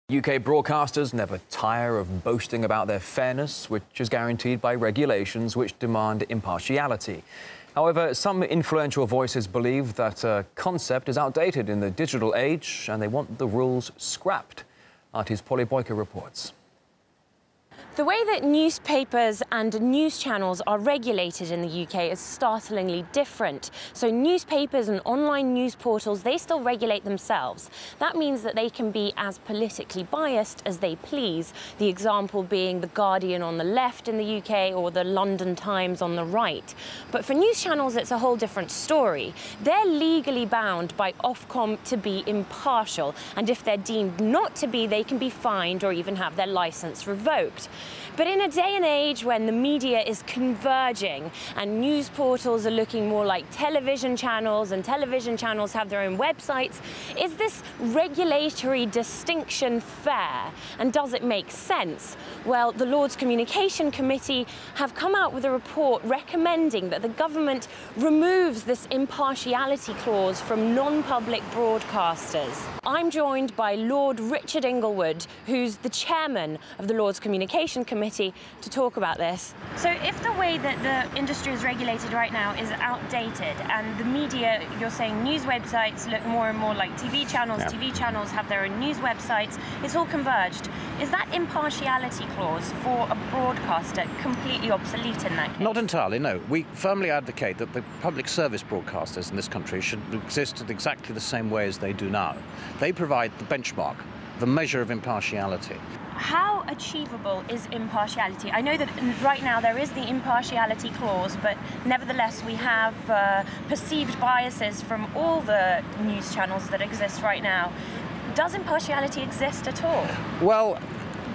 UK broadcasters never tire of boasting about their fairness, which is guaranteed by regulations which demand impartiality. However, some influential voices believe that concept is outdated in the digital age and they want the rules scrapped. RT's Polly Boyker reports. The way that newspapers and news channels are regulated in the UK is startlingly different. So newspapers and online news portals, they still regulate themselves. That means that they can be as politically biased as they please, the example being The Guardian on the left in the UK or the London Times on the right. But for news channels, it's a whole different story. They're legally bound by Ofcom to be impartial, and if they're deemed not to be, they can be fined or even have their licence revoked. But in a day and age when the media is converging and news portals are looking more like television channels and television channels have their own websites, is this regulatory distinction fair? And does it make sense? Well, the Lords Communication Committee have come out with a report recommending that the government removes this impartiality clause from non-public broadcasters. I'm joined by Lord Richard Inglewood, who's the chairman of the Lords Communication Committee, to talk about this. So if the way that the industry is regulated right now is outdated and the media, you're saying news websites look more and more like TV channels, Yeah. TV channels have their own news websites, it's all converged. Is that impartiality clause for a broadcaster completely obsolete in that case? Not entirely, no. We firmly advocate that the public service broadcasters in this country should exist in exactly the same way as they do now. They provide the benchmark, the measure of impartiality. How achievable is impartiality? I know that right now there is the impartiality clause, but nevertheless we have perceived biases from all the news channels that exist right now. Does impartiality exist at all? Well,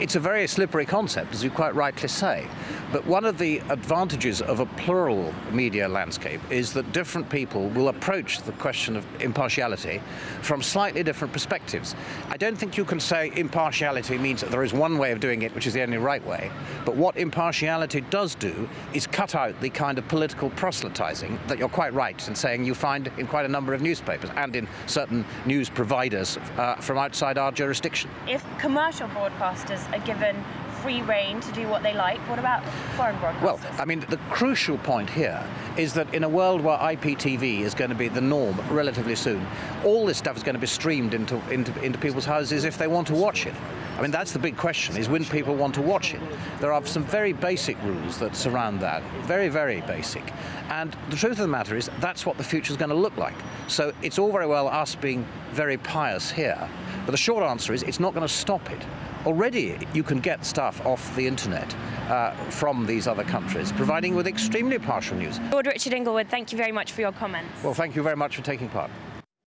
it's a very slippery concept, as you quite rightly say. But one of the advantages of a plural media landscape is that different people will approach the question of impartiality from slightly different perspectives. I don't think you can say impartiality means that there is one way of doing it which is the only right way. But what impartiality does do is cut out the kind of political proselytizing that you're quite right in saying you find in quite a number of newspapers and in certain news providers from outside our jurisdiction. If commercial broadcasters are given free rein to do what they like, what about foreign broadcasters? Well, I mean, the crucial point here is that in a world where IPTV is going to be the norm relatively soon, all this stuff is going to be streamed into people's houses if they want to watch it. I mean, that's the big question, is when people want to watch it. There are some very basic rules that surround that, very, very basic. And the truth of the matter is that's what the future is going to look like. So it's all very well us being very pious here, but the short answer is it's not going to stop it. Already you can get stuff off the internet from these other countries, providing with extremely partial news. Lord Richard Inglewood, thank you very much for your comments. Well, thank you very much for taking part.